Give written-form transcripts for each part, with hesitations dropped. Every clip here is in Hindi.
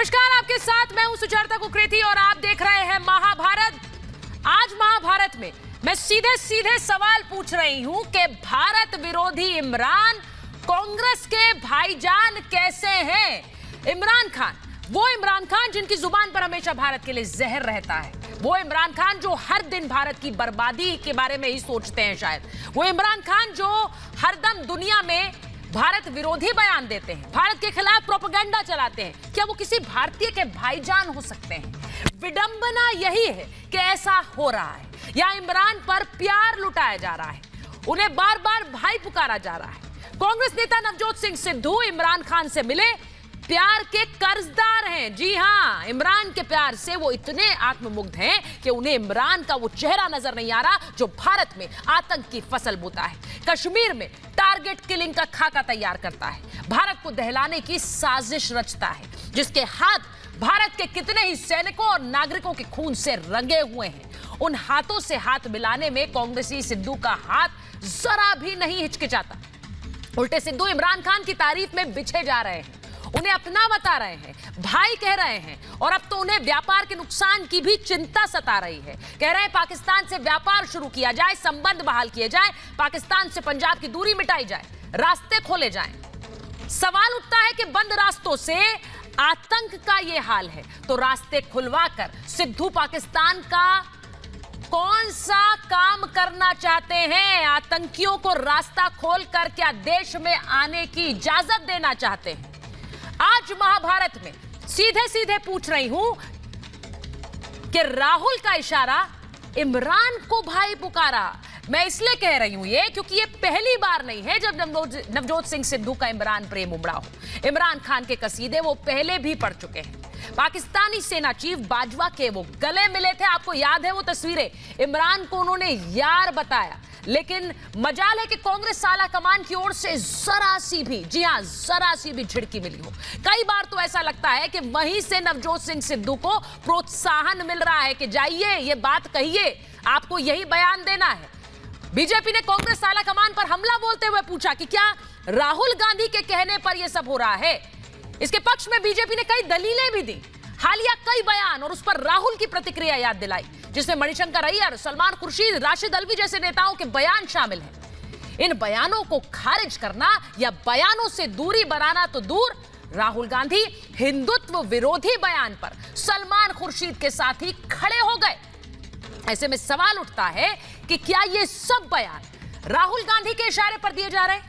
नमस्कार, आपके साथ मैं हूं सुचेता कुकरेती और आप देख रहे हैं महाभारत। आज महाभारत में मैं सीधे सीधे सवाल पूछ रही हूं कि भारत विरोधी इमरान कांग्रेस के भाईजान कैसे हैं। इमरान खान, वो इमरान खान जिनकी जुबान पर हमेशा भारत के लिए जहर रहता है, वो इमरान खान जो हर दिन भारत की बर्बादी के बारे में ही सोचते हैं शायद, वो इमरान खान जो हरदम दुनिया में भारत विरोधी बयान देते हैं, भारत के खिलाफ प्रोपेगेंडा चलाते हैं। क्या वो किसी भारतीय के भाईजान हो सकते हैं? विडंबना यही है कि ऐसा हो रहा है, या इमरान पर प्यार लुटाया जा रहा है, उन्हें बार बार भाई पुकारा जा रहा है। कांग्रेस नेता नवजोत सिंह सिद्धू इमरान खान से मिले, प्यार के कर्जदार हैं। जी हां, इमरान के प्यार से वो इतने आत्ममुग्ध हैं कि उन्हें इमरान का वो चेहरा नजर नहीं आ रहा जो भारत में आतंक की फसल बोता है, कश्मीर में टारगेट किलिंग का खाका तैयार करता है, भारत को दहलाने की साजिश रचता है, जिसके हाथ भारत के कितने ही सैनिकों और नागरिकों के खून से रंगे हुए हैं। उन हाथों से हाथ मिलाने में कांग्रेसी सिद्धू का हाथ जरा भी नहीं हिचकिचाता। उल्टे सिद्धू इमरान खान की तारीफ में बिछे जा रहे हैं, उन्हें अपना बता रहे हैं, भाई कह रहे हैं, और अब तो उन्हें व्यापार के नुकसान की भी चिंता सता रही है। कह रहे हैं पाकिस्तान से व्यापार शुरू किया जाए, संबंध बहाल किए जाए, पाकिस्तान से पंजाब की दूरी मिटाई जाए, रास्ते खोले जाएं। सवाल उठता है कि बंद रास्तों से आतंक का यह हाल है तो रास्ते खुलवाकर सिद्धू पाकिस्तान का कौन सा काम करना चाहते हैं? आतंकियों को रास्ता खोलकर क्या देश में आने की इजाजत देना चाहते हैं? आज महाभारत में सीधे सीधे पूछ रही हूं कि राहुल का इशारा इमरान को भाई पुकारा। मैं इसलिए कह रही हूं ये क्योंकि ये पहली बार नहीं है जब नवजोत सिंह सिद्धू का इमरान प्रेम उमड़ा हो। इमरान खान के कसीदे वो पहले भी पढ़ चुके हैं। पाकिस्तानी सेना चीफ बाजवा के वो गले मिले थे, आपको याद है वो तस्वीरें? इमरान को उन्होंने यार बताया, लेकिन मजाल है कि कांग्रेस आला कमान की ओर से जरा सी भी, जी हां, जरा सी भी झिड़की मिली हो। कई बार तो ऐसा लगता है कि वहीं से नवजोत सिंह सिद्धू को प्रोत्साहन मिल रहा है कि जाइए, ये बात कहिए, आपको यही बयान देना है। बीजेपी ने कांग्रेस आला कमान पर हमला बोलते हुए पूछा कि क्या राहुल गांधी के कहने पर यह सब हो रहा है। इसके पक्ष में बीजेपी ने कई दलीलें भी दी, हालिया कई बयान और उस पर राहुल की प्रतिक्रिया याद दिलाई, जिसमें मणिशंकर अय्यर, सलमान खुर्शीद, राशिद अल्वी जैसे नेताओं के बयान शामिल हैं। इन बयानों को खारिज करना या बयानों से दूरी बनाना तो दूर, राहुल गांधी हिंदुत्व विरोधी बयान पर सलमान खुर्शीद के साथ ही खड़े हो गए। ऐसे में सवाल उठता है कि क्या ये सब बयान राहुल गांधी के इशारे पर दिए जा रहे हैं?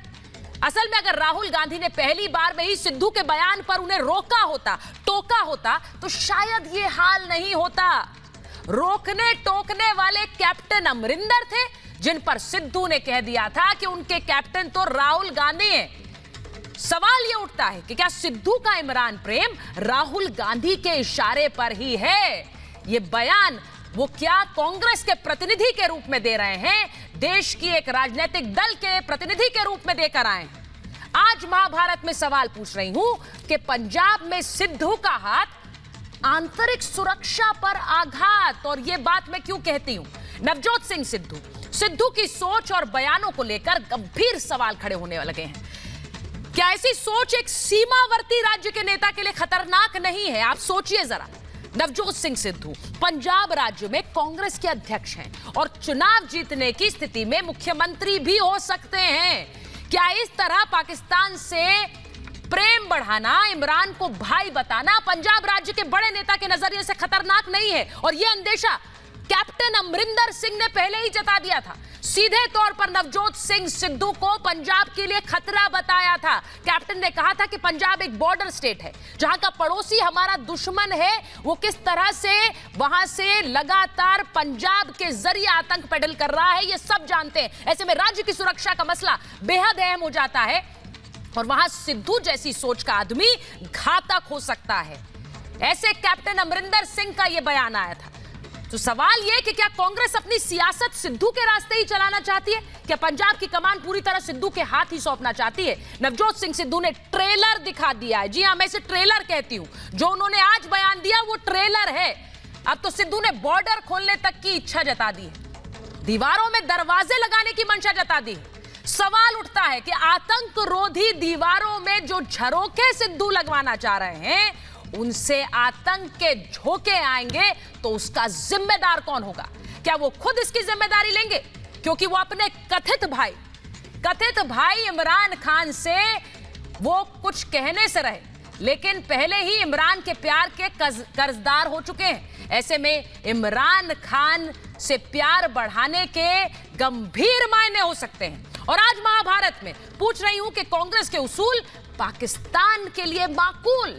असल में अगर राहुल गांधी ने पहली बार में ही सिद्धू के बयान पर उन्हें रोका होता, टोका होता, तो शायद ये हाल नहीं होता। रोकने टोकने वाले कैप्टन अमरिंदर थे, जिन पर सिद्धू ने कह दिया था कि उनके कैप्टन तो राहुल गांधी हैं। सवाल यह उठता है कि क्या सिद्धू का इमरान प्रेम राहुल गांधी के इशारे पर ही है? ये बयान वो क्या कांग्रेस के प्रतिनिधि के रूप में दे रहे हैं, देश की एक राजनीतिक दल के प्रतिनिधि के रूप में देकर आए हैं? आज महाभारत में सवाल पूछ रही हूं कि पंजाब में सिद्धू का हाथ आंतरिक सुरक्षा पर आघात, और यह बात मैं क्यों कहती हूं? नवजोत सिंह सिद्धू की सोच और बयानों को लेकर गंभीर सवाल खड़े होने लगे हैं। क्या ऐसी सोच एक सीमावर्ती राज्य के नेता के लिए खतरनाक नहीं है? आप सोचिए जरा। नवजोत सिंह सिद्धू पंजाब राज्य में कांग्रेस के अध्यक्ष हैं और चुनाव जीतने की स्थिति में मुख्यमंत्री भी हो सकते हैं। क्या इस तरह पाकिस्तान से प्रेम बढ़ाना, इमरान को भाई बताना पंजाब राज्य के बड़े नेता के नजरिए से खतरनाक नहीं है? और यह अंदेशा कैप्टन अमरिंदर सिंह ने पहले ही जता दिया था। सीधे तौर पर नवजोत सिंह सिद्धू को पंजाब के लिए खतरा बताया था। कैप्टन ने कहा था कि पंजाब एक बॉर्डर स्टेट है, जहां का पड़ोसी हमारा दुश्मन है, वो किस तरह से वहां से लगातार पंजाब के जरिए आतंक पेडल कर रहा है, ये सब जानते हैं। ऐसे में राज्य की सुरक्षा का मसला बेहद अहम हो जाता है और वहां सिद्धू जैसी सोच का आदमी घातक हो सकता है। ऐसे कैप्टन अमरिंदर सिंह का यह बयान आया था। तो सवाल यह कि क्या कांग्रेस अपनी सियासत सिद्धू के रास्ते ही चलाना चाहती है? क्या पंजाब की कमान पूरी तरह सिद्धू के हाथ ही सौंपना चाहती है? नवजोत सिंह सिद्धू ने ट्रेलर दिखा दिया है। जी हां, मैं इसे ट्रेलर कहती हूं। जो उन्होंने आज बयान दिया वो ट्रेलर है। अब तो सिद्धू ने बॉर्डर खोलने तक की इच्छा जता दी है, दीवारों में दरवाजे लगाने की मंशा जता दी है। सवाल उठता है कि आतंक रोधी दीवारों में जो झरोखे सिद्धू लगवाना चाह रहे हैं उनसे आतंक के झोंके आएंगे तो उसका जिम्मेदार कौन होगा? क्या वो खुद इसकी जिम्मेदारी लेंगे? क्योंकि वो अपने कथित भाई इमरान खान से वो कुछ कहने से रहे, लेकिन पहले ही इमरान के प्यार के कर्जदार हो चुके हैं। ऐसे में इमरान खान से प्यार बढ़ाने के गंभीर मायने हो सकते हैं। और आज महाभारत में पूछ रही हूं कि कांग्रेस के उसूल पाकिस्तान के लिए माकूल?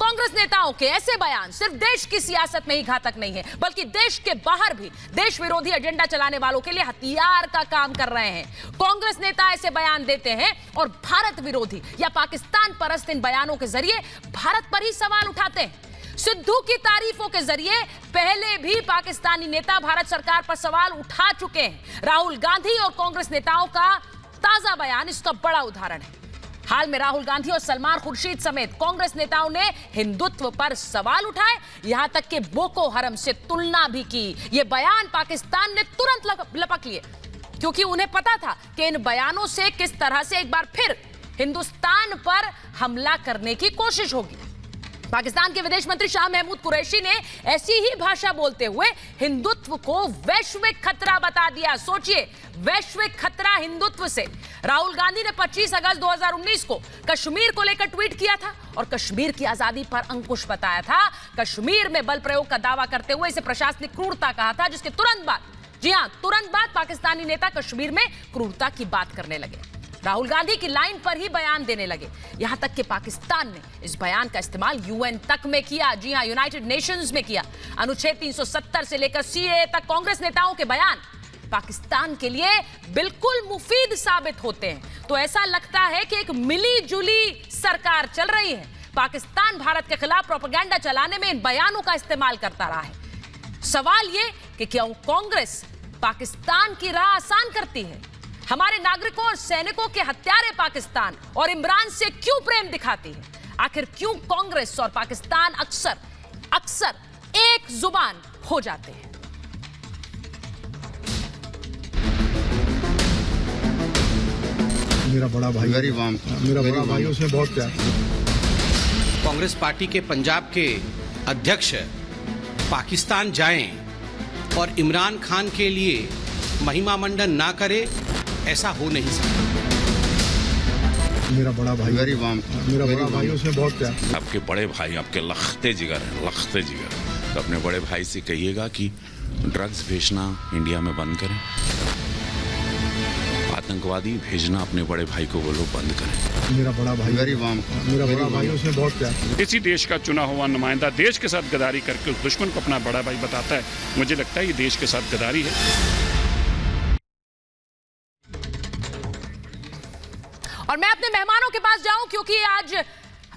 कांग्रेस नेताओं के ऐसे बयान सिर्फ देश की सियासत में ही घातक नहीं है, बल्कि देश के बाहर भी देश विरोधी एजेंडा चलाने वालों के लिए हथियार का काम कर रहे हैं। कांग्रेस नेता ऐसे बयान देते हैं और भारत विरोधी या पाकिस्तान परस्त इन बयानों के जरिए भारत पर ही सवाल उठाते हैं। सिद्धू की तारीफों के जरिए पहले भी पाकिस्तानी नेता भारत सरकार पर सवाल उठा चुके हैं। राहुल गांधी और कांग्रेस नेताओं का ताजा बयान इसका बड़ा उदाहरण है। हाल में राहुल गांधी और सलमान खुर्शीद समेत कांग्रेस नेताओं ने हिंदुत्व पर सवाल उठाए, यहां तक कि बोको हरम से तुलना भी की। यह बयान पाकिस्तान ने तुरंत लपक लिए, क्योंकि उन्हें पता था कि इन बयानों से किस तरह से एक बार फिर हिंदुस्तान पर हमला करने की कोशिश होगी। पाकिस्तान के विदेश मंत्री शाह महमूद कुरैशी ने ऐसी ही भाषा बोलते हुए हिंदुत्व को वैश्विक खतरा बता दिया। सोचिए, वैश्विक खतरा हिंदुत्व से। राहुल गांधी ने 25 अगस्त 2019 को कश्मीर को लेकर ट्वीट किया था और कश्मीर की आजादी पर अंकुश बताया था। कश्मीर में बल प्रयोग का दावा करते हुए इसे प्रशासनिक क्रूरता कहा था, जिसके तुरंत बाद, जी हां, तुरंत बाद पाकिस्तानी नेता कश्मीर में क्रूरता की बात करने लगे, राहुल गांधी की लाइन पर ही बयान देने लगे। यहां तक कि पाकिस्तान ने इस बयान का इस्तेमाल यूएन तक में किया, जी हां, यूनाइटेड नेशंस में किया। अनुच्छेद 370 से लेकर सीएए तक कांग्रेस नेताओं के बयान पाकिस्तान के लिए बिल्कुल मुफीद साबित होते हैं। तो ऐसा लगता है कि एक मिली जुली सरकार चल रही है। पाकिस्तान भारत के खिलाफ प्रोपेगेंडा चलाने में इन बयानों का इस्तेमाल करता रहा है। सवाल यह कि क्या कांग्रेस पाकिस्तान की राह आसान करती है? हमारे नागरिकों और सैनिकों के हत्यारे पाकिस्तान और इमरान से क्यों प्रेम दिखाती है? आखिर क्यों कांग्रेस और पाकिस्तान अक्सर एक जुबान हो जाते हैं? मेरा बड़ा भाई, मेरा बड़ा भाई, उसने बहुत प्यार। कांग्रेस पार्टी के पंजाब के अध्यक्ष पाकिस्तान जाएं और इमरान खान के लिए महिमा मंडन ना करे, ऐसा हो नहीं सकता। मेरा बड़ा भाई, मेरा बड़ा भाई, उसने बहुत प्यार। आपके बड़े भाई आपके लखते जिगर हैं, लखते जिगर। तो अपने बड़े भाई से कहिएगा कि ड्रग्स भेजना इंडिया में बंद करें, आतंकवादी भेजना अपने बड़े भाई को वो लोग बंद करें। मेरा बड़ा भाई, मेरा बड़ा भाई, उसने बहुत प्यार। इसी देश का चुना हुआ नुमाइंदा देश के साथ गद्दारी करके उस दुश्मन को अपना बड़ा भाई बताता है। मुझे लगता है ये देश के साथ गद्दारी है। और मैं अपने मेहमानों के पास जाऊं, क्योंकि आज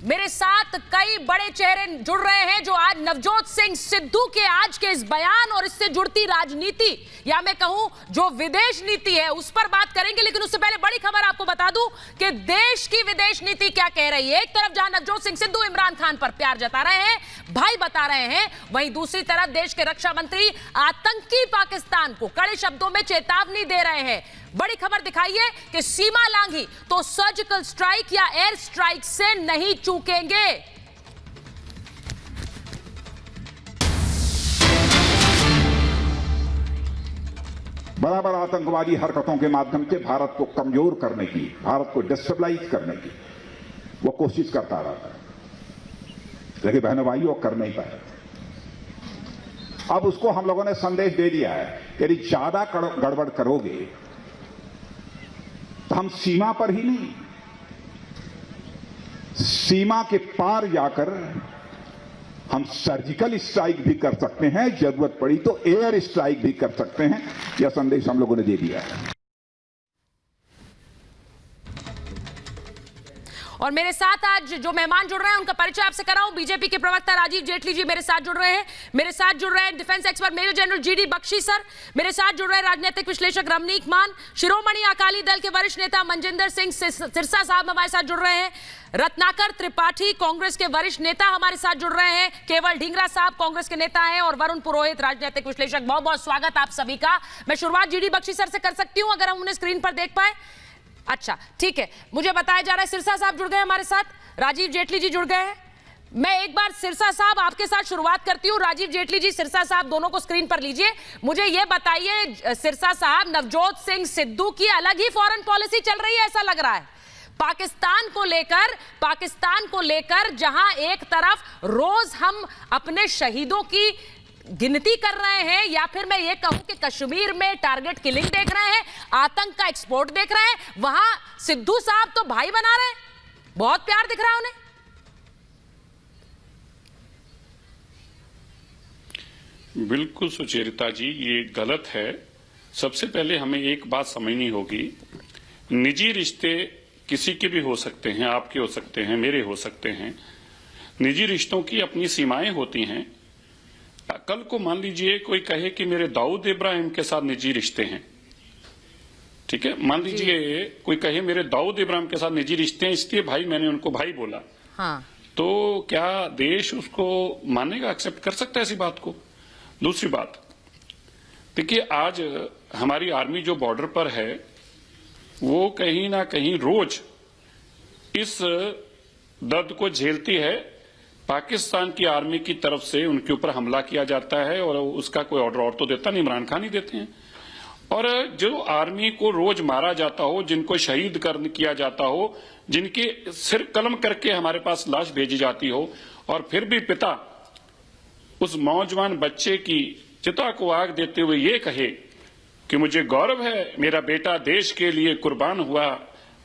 मेरे साथ कई बड़े चेहरे जुड़ रहे हैं जो आज नवजोत सिंह सिद्धू के आज के इस बयान और इससे जुड़ती राजनीति या मैं कहूं जो विदेश नीति है उस पर बात करेंगे। लेकिन उससे पहले बड़ी खबर आपको बता दूं कि देश की विदेश नीति क्या कह रही है। एक तरफ जहां नवजोत सिंह सिद्धू इमरान खान पर प्यार जता रहे हैं, भाई बता रहे हैं, वहीं दूसरी तरफ देश के रक्षा मंत्री आतंकी पाकिस्तान को कड़े शब्दों में चेतावनी दे रहे हैं। बड़ी खबर दिखाइए कि सीमा लांघी तो सर्जिकल स्ट्राइक या एयर स्ट्राइक से नहीं चूकेंगे। बराबर आतंकवादी हरकतों के माध्यम से भारत को कमजोर करने की, भारत को डिस्टेबलाइज करने की वो कोशिश करता रहता है, लेकिन बहनों भाइयों कर नहीं पाए। अब उसको हम लोगों ने संदेश दे दिया है कि यदि ज्यादा गड़बड़ करोगे तो हम सीमा पर ही नहीं, सीमा के पार जाकर हम सर्जिकल स्ट्राइक भी कर सकते हैं, जरूरत पड़ी तो एयर स्ट्राइक भी कर सकते हैं। यह संदेश हम लोगों ने दे दिया है। और मेरे साथ आज जो मेहमान जुड़ रहे हैं उनका परिचय आपसे कराऊं। बीजेपी के प्रवक्ता राजीव जेटली जी मेरे साथ जुड़ रहे हैं। मेरे साथ जुड़ रहे हैं defence expert major general GD Bakshi sir. मेरे साथ जुड़ रहे हैं राजनीतिक विश्लेषक रमनीक मान। शिरोमणि अकाली दल के वरिष्ठ नेता मनजिंदर सिंह सिरसा साहब हमारे साथ जुड़ रहे हैं। रत्नाकर त्रिपाठी कांग्रेस के वरिष्ठ नेता हमारे साथ जुड़ रहे हैं। केवल ढींगरा साहब कांग्रेस के नेता हैं और वरुण पुरोहित राजनीतिक विश्लेषक। बहुत बहुत स्वागत आप सभी का। मैं शुरुआत जीडी बख्शी सर से कर सकती हूं अगर हम उन्हें स्क्रीन पर देख पाए। अच्छा ठीक है, मुझे बताया जा रहा है सिरसा साहब जुड़ गए हमारे साथ, राजीव जेटली जी जुड़ गए हैं। मैं एक बार सिरसा साहब आपके साथ शुरुआत करती हूँ। राजीव जेटली जी, सिरसा साहब, दोनों को स्क्रीन पर लीजिए। मुझे ये बताइए सिरसा साहब, नवजोत सिंह सिद्धू की अलग ही फॉरेन पॉलिसी चल रही है ऐसा लग रहा है पाकिस्तान को लेकर, जहां एक तरफ रोज हम अपने शहीदों की गिनती कर रहे हैं, या फिर मैं ये कहूं कि कश्मीर में टारगेट किलिंग देख रहे हैं, आतंक का एक्सपोर्ट देख रहे हैं, वहां सिद्धू साहब तो भाई बना रहे हैं, बहुत प्यार दिख रहा है उन्हें। बिल्कुल सुचेरिता जी, ये गलत है। सबसे पहले हमें एक बात समझनी होगी, निजी रिश्ते किसी के भी हो सकते हैं, आपके हो सकते हैं, मेरे हो सकते हैं। निजी रिश्तों की अपनी सीमाएं होती हैं। कल को मान लीजिए कोई कहे कि मेरे दाऊद इब्राहिम के साथ निजी रिश्ते हैं, ठीक है, मान लीजिए कोई कहे मेरे दाऊद इब्राहिम के साथ निजी रिश्ते हैं, इसलिए भाई मैंने उनको भाई बोला, हाँ। तो क्या देश उसको मानेगा, एक्सेप्ट कर सकता है ऐसी बात को? दूसरी बात, देखिए आज हमारी आर्मी जो बॉर्डर पर है वो कहीं ना कहीं रोज इस दर्द को झेलती है। पाकिस्तान की आर्मी की तरफ से उनके ऊपर हमला किया जाता है और उसका कोई ऑर्डर और तो देता नहीं, इमरान खान ही देते हैं। और जो आर्मी को रोज मारा जाता हो, जिनको शहीद किया जाता हो, जिनके सिर कलम करके हमारे पास लाश भेजी जाती हो, और फिर भी पिता उस नौजवान बच्चे की चिता को आग देते हुए ये कहे कि मुझे गौरव है, मेरा बेटा देश के लिए कुर्बान हुआ,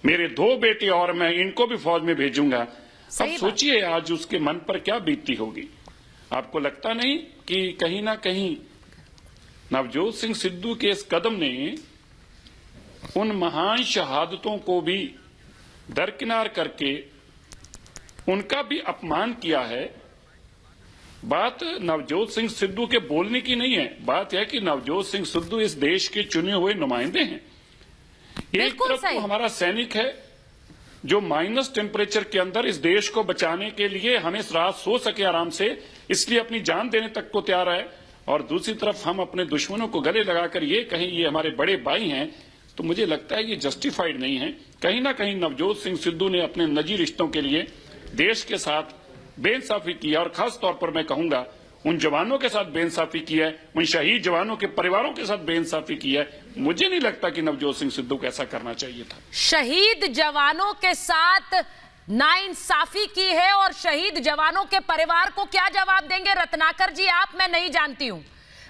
मेरे 2 बेटे और मैं इनको भी फौज में भेजूंगा। अब सोचिए आज उसके मन पर क्या बीतती होगी। आपको लगता नहीं कि कहीं ना कहीं नवजोत सिंह सिद्धू के इस कदम ने उन महान शहादतों को भी दरकिनार करके उनका भी अपमान किया है? बात नवजोत सिंह सिद्धू के बोलने की नहीं है, बात यह कि नवजोत सिंह सिद्धू इस देश के चुने हुए नुमाइंदे हैं। एक तरफ तो हमारा सैनिक है जो माइनस टेम्परेचर के अंदर इस देश को बचाने के लिए हमें रात सो सके आराम से, इसलिए अपनी जान देने तक को तैयार है, और दूसरी तरफ हम अपने दुश्मनों को गले लगाकर ये कहें ये हमारे बड़े भाई हैं, तो मुझे लगता है ये जस्टिफाइड नहीं है। कहीं ना कहीं नवजोत सिंह सिद्धू ने अपने निजी रिश्तों के लिए देश के साथ बेइंसाफी की है, और खास तौर पर मैं कहूंगा उन जवानों के साथ बेइंसाफी की है, उन शहीद जवानों के परिवारों के साथ बेइंसाफी की है। मुझे नहीं लगता कि नवजोत सिंह सिद्धू को ऐसा करना चाहिए था। शहीद जवानों के साथ नाइंसाफी की है, और शहीद जवानों के परिवार को क्या जवाब देंगे रत्नाकर जी आप? मैं नहीं जानती हूं।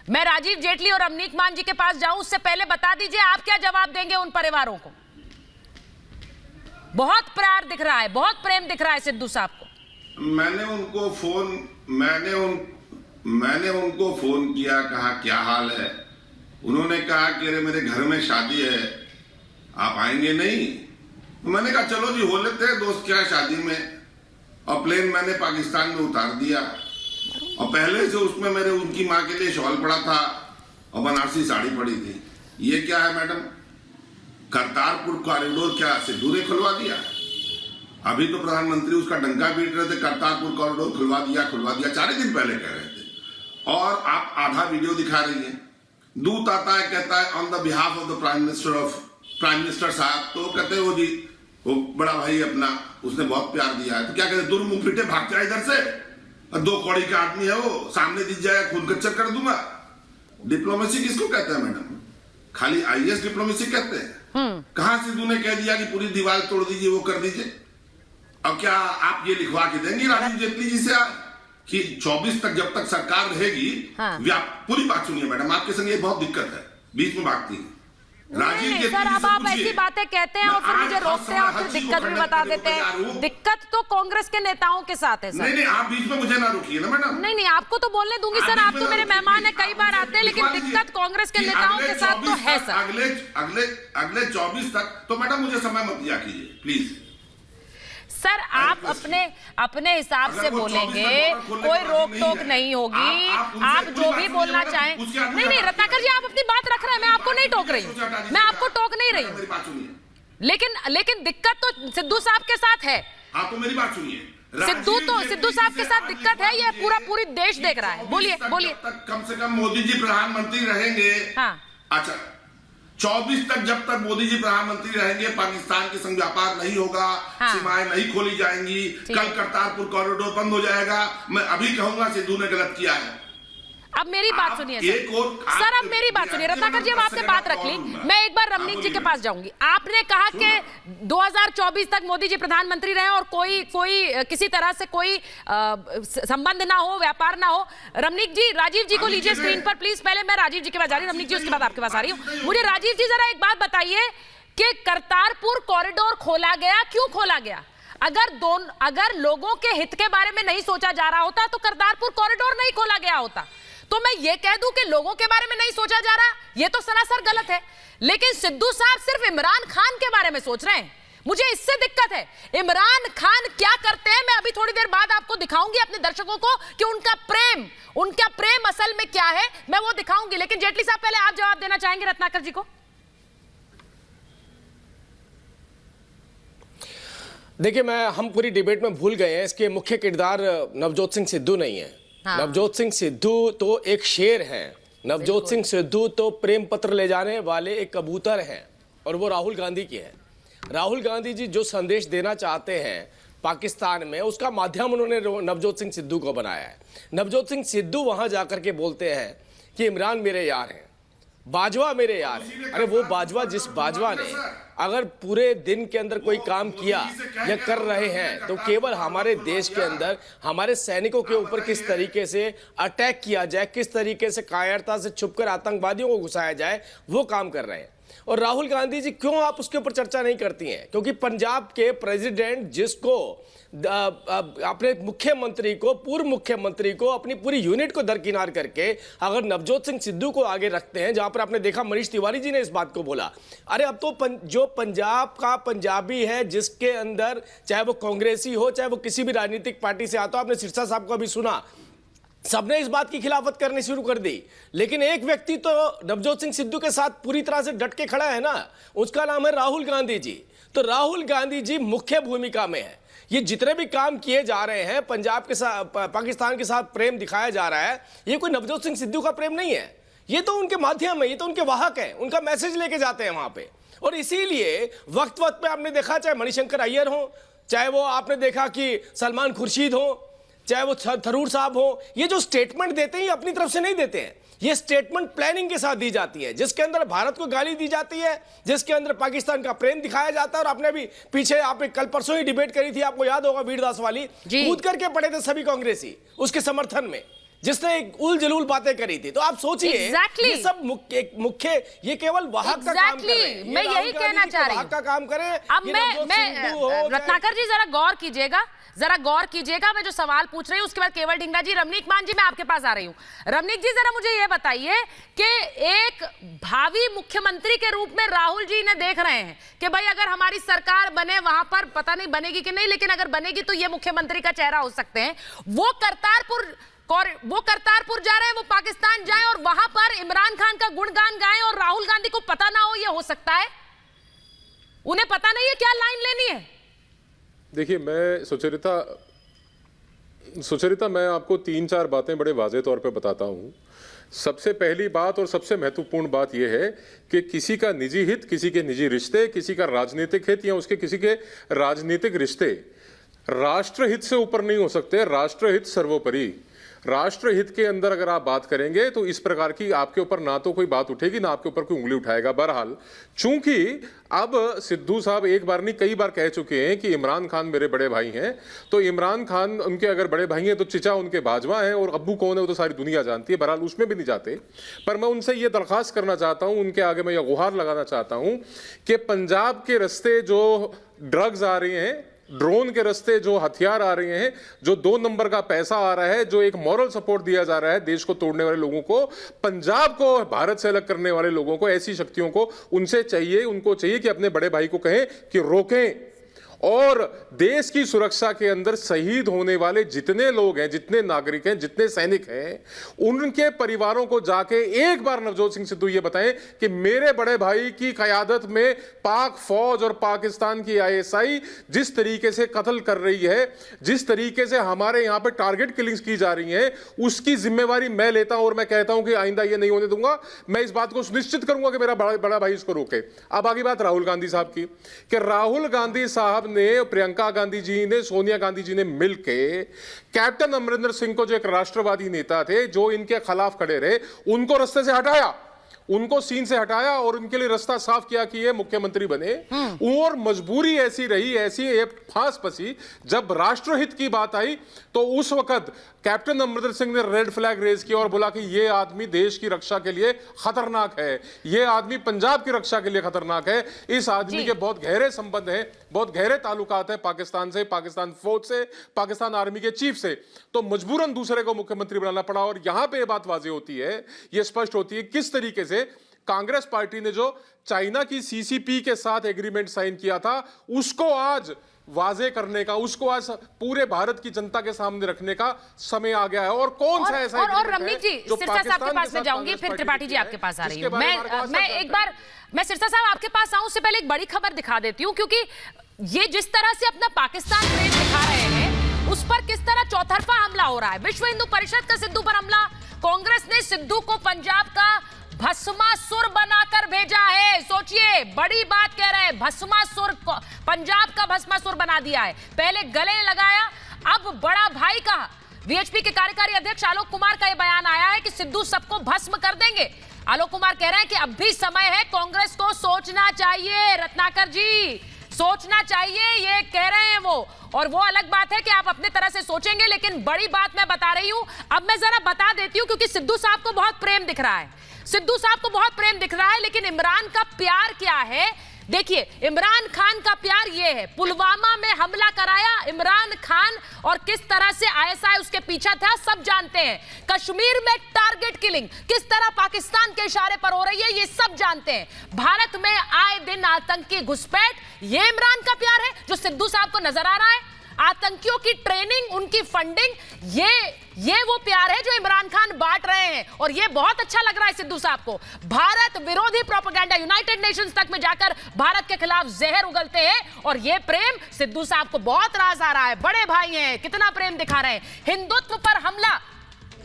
मैं राजीव जेटली और अमनीक मान जी के पास जाऊं उससे पहले बता दीजिए आप क्या जवाब देंगे उन परिवारों को? बहुत प्यार दिख रहा है, बहुत प्रेम दिख रहा है सिद्धू साहब को। मैंने उनको फोन किया, कहा क्या हाल है? उन्होंने कहा कि अरे मेरे घर में शादी है, आप आएंगे नहीं? मैंने कहा चलो जी हो लेते हैं दोस्त, क्या है शादी में। और प्लेन मैंने पाकिस्तान में उतार दिया, और पहले से उसमें मेरे उनकी माँ के लिए शॉल पड़ा था और बनारसी साड़ी पड़ी थी। ये क्या है मैडम, करतारपुर कॉरिडोर क्या सिद्धू ने खुलवा दिया? अभी तो प्रधानमंत्री उसका डंका पीट रहे थे, करतारपुर कॉरिडोर खुलवा दिया 4 दिन पहले कह रहे थे, और आप आधा वीडियो दिखा रही हैं। दूत आता है, कहता है on the behalf of the prime minister साहब, तो कहते हैं वो जी वो बड़ा भाई अपना उसने बहुत प्यार दिया है, तो क्या कहते दूर मुंह फीटे भाग जाए इधर से, 2 कौड़ी का आदमी है वो, सामने दिख जाए खून कच्चर कर दूंगा। डिप्लोमेसी किसको कहते हैं मैडम? खाली आईएएस डिप्लोमेसी कहते हैं? कहां सिद्धू ने कह दिया कि पूरी दीवार तोड़ दीजिए, वो कर दीजिए? अब क्या आप ये लिखवा के देंगे राजीव जेटली जी से कि 24 तक जब तक सरकार रहेगी? हाँ। पूरी बात सुनिए मैडम, आपके संग ये बहुत दिक्कत है, बीच में भागती है राजीव जेटली। सर अब आप ऐसी बातें कहते हैं और फिर मुझे रोकते हैं और फिर दिक्कत भी बता देते हैं। दिक्कत तो कांग्रेस के नेताओं के साथ है सर। नहीं आप बीच में मुझे ना रोकिए ना मैडम। नहीं आपको तो बोलने दूंगी सर, आप तो मेरे मेहमान है, कई बार आते हैं, लेकिन दिक्कत कांग्रेस के नेताओं के साथ तो है सर। अगले 24 तक तो मैडम मुझे समय मत दिया कीजिए प्लीज। सर आप अपने हिसाब से बोलेंगे, कोई रोक टोक नहीं होगी, आप जो भी बोलना चाहें। नहीं रत्नाकर जी आप अपनी बात रख रहे हैं, मैं आपको नहीं टोक रही हूँ, मैं आपको टोक नहीं रही हूँ, लेकिन दिक्कत तो सिद्धू साहब के साथ है। आप तो मेरी बात सुनिए, सिद्धू साहब के साथ दिक्कत है, ये पूरी देश देख रहा है। बोलिए कम से कम मोदी जी प्रधानमंत्री रहेंगे। हाँ। अच्छा 24 तक जब तक मोदी जी प्रधानमंत्री रहेंगे पाकिस्तान के संग व्यापार नहीं होगा, सीमाएं नहीं खोली जाएंगी, कल करतारपुर कॉरिडोर बंद हो जाएगा। मैं अभी कहूंगा सिद्धू ने गलत किया है। अब मेरी बात सुनिए सर, अब मेरी बात सुनिए रत्नाकर जी, अब आपने बात रख ली, मैं एक बार रमनीक जी के पास जाऊंगी। आपने कहा कि 2024 तक मोदी जी प्रधानमंत्री रहे और कोई किसी तरह से कोई संबंध ना हो, व्यापार ना हो। रमनीक जी, राजीव जी को लीजिए स्क्रीन पर प्लीज। पहले मैं राजीव जी के पास जा रही हूँ, रमनीक जी उसके बाद आपके पास आ रही हूँ। मुझे राजीव जी जरा एक बात बताइए कि करतारपुर कॉरिडोर खोला गया, क्यों खोला गया? अगर लोगों के हित के बारे में नहीं सोचा जा रहा होता तो करतारपुर कॉरिडोर नहीं खोला गया होता। तो मैं ये कह दूं कि लोगों के बारे में नहीं सोचा जा रहा, ये तो सरासर गलत है। लेकिन सिद्धू साहब सिर्फ इमरान खान के बारे में सोच रहे हैं, मुझे इससे दिक्कत है। इमरान खान क्या करते हैं मैं अभी थोड़ी देर बाद आपको दिखाऊंगी अपने दर्शकों को कि उनका प्रेम असल में क्या है, मैं वो दिखाऊंगी। लेकिन जेटली साहब पहले आप जवाब देना चाहेंगे रत्नाकर जी को? देखिए, हम पूरी डिबेट में भूल गए हैं, इसके मुख्य किरदार नवजोत सिंह सिद्धू नहीं है। हाँ। नवजोत सिंह सिद्धू तो एक शेर हैं। नवजोत सिंह सिद्धू तो प्रेम पत्र ले जाने वाले एक कबूतर हैं और वो राहुल गांधी की है। राहुल गांधी जी जो संदेश देना चाहते हैं पाकिस्तान में, उसका माध्यम उन्होंने नवजोत सिंह सिद्धू को बनाया है। नवजोत सिंह सिद्धू वहां जाकर के बोलते हैं कि इमरान मेरे यार हैं, बाजवा मेरे यार हैं। अरे वो बाजवा, जिस बाजवा ने अगर पूरे दिन के अंदर कोई काम किया या कर रहे हैं तो केवल हमारे देश के अंदर हमारे सैनिकों के ऊपर किस तरीके से अटैक किया जाए, किस तरीके से कायरता से छुपकर आतंकवादियों को घुसाया जाए, वो काम कर रहे हैं। और राहुल गांधी जी, क्यों आप उसके ऊपर चर्चा नहीं करती हैं? क्योंकि पंजाब के प्रेसिडेंट जिसको अपने मुख्यमंत्री को, पूर्व मुख्यमंत्री को, अपनी पूरी यूनिट को दरकिनार करके अगर नवजोत सिंह सिद्धू को आगे रखते हैं, जहां पर आपने देखा मनीष तिवारी जी ने इस बात को बोला, अरे अब तो जो पंजाब का पंजाबी है, जिसके अंदर चाहे वो कांग्रेसी हो, चाहे वो किसी भी राजनीतिक पार्टी से आता हो, आपने सिरसा साहब को अभी सुना, सबने इस बात की खिलाफत करनी शुरू कर दी। लेकिन एक व्यक्ति तो नवजोत सिंह सिद्धू के साथ पूरी तरह से डट के खड़ा है ना, उसका नाम है राहुल गांधी जी। तो राहुल गांधी जी मुख्य भूमिका में है। ये जितने भी काम किए जा रहे हैं, पंजाब के साथ, पाकिस्तान के साथ प्रेम दिखाया जा रहा है, ये कोई नवजोत सिंह सिद्धू का प्रेम नहीं है, ये तो उनके माध्यम है, ये तो उनके वाहक है, उनका मैसेज लेके जाते हैं वहां पे। और इसीलिए वक्त वक्त पे आपने देखा, चाहे मणिशंकर अय्यर हो, चाहे वो आपने देखा कि सलमान खुर्शीद हो, चाहे वो थरूर साहब हो, ये जो स्टेटमेंट देते हैं ये अपनी तरफ से नहीं देते हैं, ये स्टेटमेंट प्लानिंग के साथ दी जाती है, जिसके अंदर भारत को गाली दी जाती है, जिसके अंदर पाकिस्तान का प्रेम दिखाया जाता है। और आपने भी पीछे, आपने कल परसों ही डिबेट करी थी, आपको याद होगा, वीरदास वाली, कूद करके पड़े थे सभी कांग्रेसी उसके समर्थन में, जिसने एक उल जलूल बातें करी थी। तो आप सोचिए, ये सब मुख्य ये केवल वाहक का काम कर रहे हैं। मैं यही कहना चाह रही हूं, का काम करें। अब मैं रत्नाकर जी जरा गौर कीजिएगा, मैं जो सवाल पूछ रही हूं उसके बाद केवल ढींगरा जी, रमनीक मान जी, मैं आपके पास आ रही हूं। रमनीक जी, जरा मुझे यह बताइए कि एक भावी मुख्यमंत्री के रूप में राहुल जी ने देख रहे हैं कि भाई अगर हमारी सरकार बने, वहां पर पता नहीं बनेगी कि नहीं, लेकिन अगर बनेगी तो ये मुख्यमंत्री का चेहरा हो सकते हैं। वो करतारपुर जा रहे हैं, वो पाकिस्तान जाए और वहां पर इमरान खान का गुणगान गाएं और राहुल गांधी को पता ना हो, ये हो सकता है? उन्हें पता नहीं है क्या लाइन लेनी है। देखिए, मैं सुचरिता मैं आपको 3-4 बातें बड़े वाज़ेह तौर पे बताता हूँ। सबसे पहली बात और सबसे महत्वपूर्ण बात यह है कि किसी का निजी हित, किसी के निजी रिश्ते, किसी का राजनीतिक हित या उसके किसी के राजनीतिक रिश्ते राष्ट्रहित से ऊपर नहीं हो सकते। राष्ट्रहित सर्वोपरि। राष्ट्रहित के अंदर अगर आप बात करेंगे तो इस प्रकार की आपके ऊपर ना तो कोई बात उठेगी, ना आपके ऊपर कोई उंगली उठाएगा। बहरहाल, चूंकि अब सिद्धू साहब एक बार नहीं कई बार कह चुके हैं कि इमरान खान मेरे बड़े भाई हैं, तो इमरान खान उनके अगर बड़े भाई हैं तो चिचा उनके बाजवा हैं, और अब्बू कौन है वो तो सारी दुनिया जानती है। बहरहाल उसमें भी नहीं जाते, पर मैं उनसे ये दरख्वास्त करना चाहता हूं, उनके आगे मैं ये गुहार लगाना चाहता हूं कि पंजाब के रस्ते जो ड्रग्स आ रहे हैं, ड्रोन के रास्ते जो हथियार आ रहे हैं, जो 2 नंबर का पैसा आ रहा है, जो एक मॉरल सपोर्ट दिया जा रहा है देश को तोड़ने वाले लोगों को, पंजाब को भारत से अलग करने वाले लोगों को, ऐसी शक्तियों को, उनको चाहिए कि अपने बड़े भाई को कहें कि रोकें। और देश की सुरक्षा के अंदर शहीद होने वाले जितने लोग हैं, जितने नागरिक हैं, जितने सैनिक हैं, उनके परिवारों को जाके एक बार नवजोत सिंह सिद्धू ये बताएं कि मेरे बड़े भाई की क़यादत में पाक फौज और पाकिस्तान की आईएसआई जिस तरीके से कत्ल कर रही है, जिस तरीके से हमारे यहां पे टारगेट किलिंग्स की जा रही हैं, उसकी जिम्मेवारी मैं लेता हूं और मैं कहता हूं कि आइंदा ये नहीं होने दूंगा। मैं इस बात को सुनिश्चित करूंगा कि मेरा बड़ा भाई इसको रोके। अब आगे बात राहुल गांधी साहब की, कि राहुल गांधी साहब ने, प्रियंका गांधी जी ने, सोनिया गांधी जी ने मिलकर कैप्टन अमरिंदर सिंह को, जो एक राष्ट्रवादी नेता थे, जो इनके खिलाफ खड़े रहे, उनको रास्ते से हटाया, उनको सीन से हटाया और उनके लिए रास्ता साफ किया कि ये मुख्यमंत्री बने। और मजबूरी ऐसी रही, ऐसी फांस फंसी, जब राष्ट्रहित की बात आई तो उस वक्त कैप्टन अमरिंदर सिंह ने रेड फ्लैग रेज किया और बोला कि ये आदमी देश की रक्षा के लिए खतरनाक है, ये आदमी पंजाब की रक्षा के लिए खतरनाक है, इस आदमी के बहुत गहरे संबंध हैं, बहुत गहरे ताल्लुकात है पाकिस्तान से, पाकिस्तान फौज से, पाकिस्तान आर्मी के चीफ से। तो मजबूरन दूसरे को मुख्यमंत्री बनाना पड़ा। और यहां पर यह बात वाज़ेह होती है, यह स्पष्ट होती है किस तरीके से कांग्रेस पार्टी ने जो चाइना की सीसीपी के साथ एग्रीमेंट साइन किया था, उसको आज वाजे करने का, उसको आज पूरे भारत की जनता के सामने रखने का समय आ गया है। और कौन सा ऐसा और रमनीक जी, सिरसा साहब के पास मैं जाऊंगी, फिर त्रिपाठी जी आपके पास आ रही हूं। मैं एक बार सिरसा साहब आपके पास आऊं, उससे पहले एक बड़ी खबर दिखा देती हूं, क्योंकि ये जिस तरह से अपना पाकिस्तान प्रेम दिखा रहे हैं, उस पर किस तरह चौतरफा हमला हो रहा है। विश्व हिंदू परिषद का सिद्धू पर हमला, कांग्रेस ने सिद्धू को पंजाब का भस्मासुर बनाकर भेजा है। सोचिए, बड़ी बात कह रहे हैं, भस्मासुर, पंजाब का भस्मासुर बना दिया है। पहले गले लगाया, अब बड़ा भाई कहा। वीएचपी के कार्यकारी अध्यक्ष आलोक कुमार का यह बयान आया है कि सिद्धू सबको भस्म कर देंगे। आलोक कुमार कह रहे हैं कि अब भी समय है, कांग्रेस को सोचना चाहिए। रत्नाकर जी, सोचना चाहिए, ये कह रहे हैं वो। और वो अलग बात है कि आप अपने तरह से सोचेंगे, लेकिन बड़ी बात मैं बता रही हूं। अब मैं जरा बता देती हूं, क्योंकि सिद्धू साहब को बहुत प्रेम दिख रहा है, सिद्धू साहब को बहुत प्रेम दिख रहा है, लेकिन इमरान का प्यार क्या है? देखिए, इमरान खान का प्यार ये है, पुलवामा में हमला कराया इमरान खान और किस तरह से आईएसआई उसके पीछे था, सब जानते हैं। कश्मीर में टारगेट किलिंग किस तरह पाकिस्तान के इशारे पर हो रही है, ये सब जानते हैं। भारत में आए दिन आतंकी घुसपैठ, ये इमरान का प्यार है जो सिद्धू साहब को नजर आ रहा है। आतंकियों की ट्रेनिंग, उनकी फंडिंग, ये वो प्यार है जो इमरान खान बांट रहे हैं। और ये बहुत अच्छा लग रहा है सिद्धू साहब को। भारत विरोधी प्रोपेगेंडा, यूनाइटेड नेशंस तक में जाकर भारत के खिलाफ जहर उगलते हैं, और ये प्रेम सिद्धू साहब को बहुत राज आ रहा है। बड़े भाई हैं, कितना प्रेम दिखा रहे हैं। हिंदुत्व पर हमला,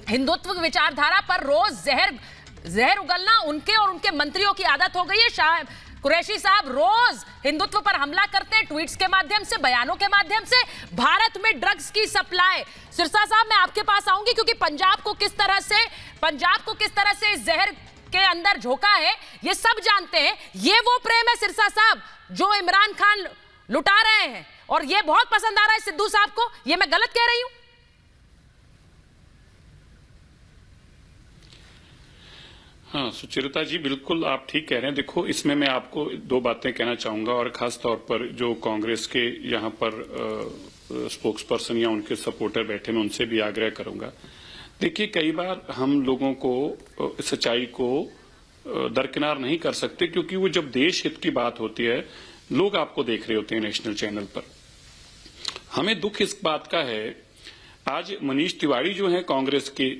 हिंदुत्व विचारधारा पर रोज जहर उगलना उनके और उनके मंत्रियों की आदत हो गई है। शाह कुरैशी साहब रोज हिंदुत्व पर हमला करते हैं, ट्वीट्स के माध्यम से, बयानों के माध्यम से। भारत में ड्रग्स की सप्लाई, सिरसा साहब मैं आपके पास आऊंगी, क्योंकि पंजाब को किस तरह से जहर के अंदर झोंका है, ये सब जानते हैं। ये वो प्रेम है सिरसा साहब जो इमरान खान लुटा रहे हैं, और ये बहुत पसंद आ रहा है सिद्धू साहब को। ये मैं गलत कह रही हूं? हाँ सुचरिता जी, बिल्कुल आप ठीक कह रहे हैं। देखो, इसमें मैं आपको दो बातें कहना चाहूंगा, और खास तौर पर जो कांग्रेस के यहाँ पर स्पोक्स पर्सन या उनके सपोर्टर बैठे, मैं उनसे भी आग्रह करूंगा। देखिए, कई बार हम लोगों को सच्चाई को दरकिनार नहीं कर सकते, क्योंकि वो जब देश हित की बात होती है, लोग आपको देख रहे होते हैं नेशनल चैनल पर। हमें दुख इस बात का है, आज मनीष तिवारी जो है कांग्रेस के,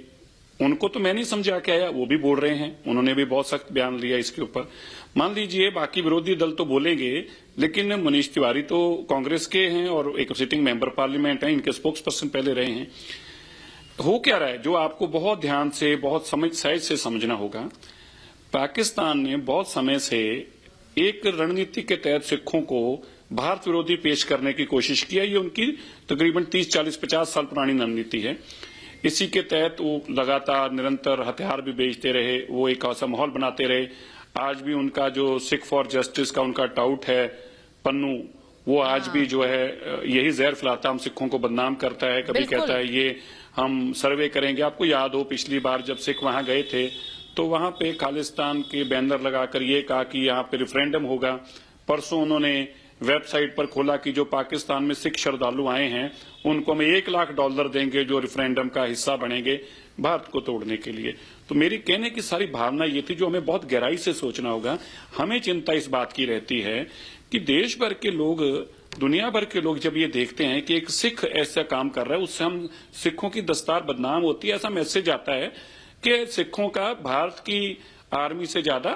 उनको तो मैं नहीं समझा के आया, वो भी बोल रहे हैं, उन्होंने भी बहुत सख्त बयान लिया इसके ऊपर। मान लीजिए बाकी विरोधी दल तो बोलेंगे, लेकिन मनीष तिवारी तो कांग्रेस के हैं और एक सिटिंग मेंबर पार्लियामेंट हैं, इनके स्पोक्स पर्सन पहले रहे हैं। हो क्या रहा है, जो आपको बहुत ध्यान से, बहुत समझ से समझना होगा, पाकिस्तान ने बहुत समय से एक रणनीति के तहत सिखों को भारत विरोधी पेश करने की कोशिश की है। ये उनकी तकरीबन 30, 40, 50 साल पुरानी रणनीति है। इसी के तहत वो लगातार निरंतर हथियार भी बेचते रहे, वो एक ऐसा माहौल बनाते रहे। आज भी उनका जो सिख फॉर जस्टिस का उनका टाउट है पन्नू, वो आज भी जो है यही जहर फैलाता, हम सिखों को बदनाम करता है। कभी कहता है ये हम सर्वे करेंगे। आपको याद हो पिछली बार जब सिख वहां गए थे, तो वहां पे खालिस्तान के बैनर लगाकर ये कहा कि यहाँ पे रेफरेंडम होगा। परसों उन्होंने वेबसाइट पर खोला कि जो पाकिस्तान में सिख श्रद्धालु आए हैं, उनको हम $1 लाख देंगे जो रेफरेंडम का हिस्सा बनेंगे भारत को तोड़ने के लिए। तो मेरी कहने की सारी भावना ये थी, जो हमें बहुत गहराई से सोचना होगा। हमें चिंता इस बात की रहती है कि देश भर के लोग दुनिया भर के लोग जब ये देखते हैं कि एक सिख ऐसा काम कर रहा है, उससे हम सिखों की दस्तार बदनाम होती है, ऐसा मैसेज आता है कि सिखों का भारत की आर्मी से ज्यादा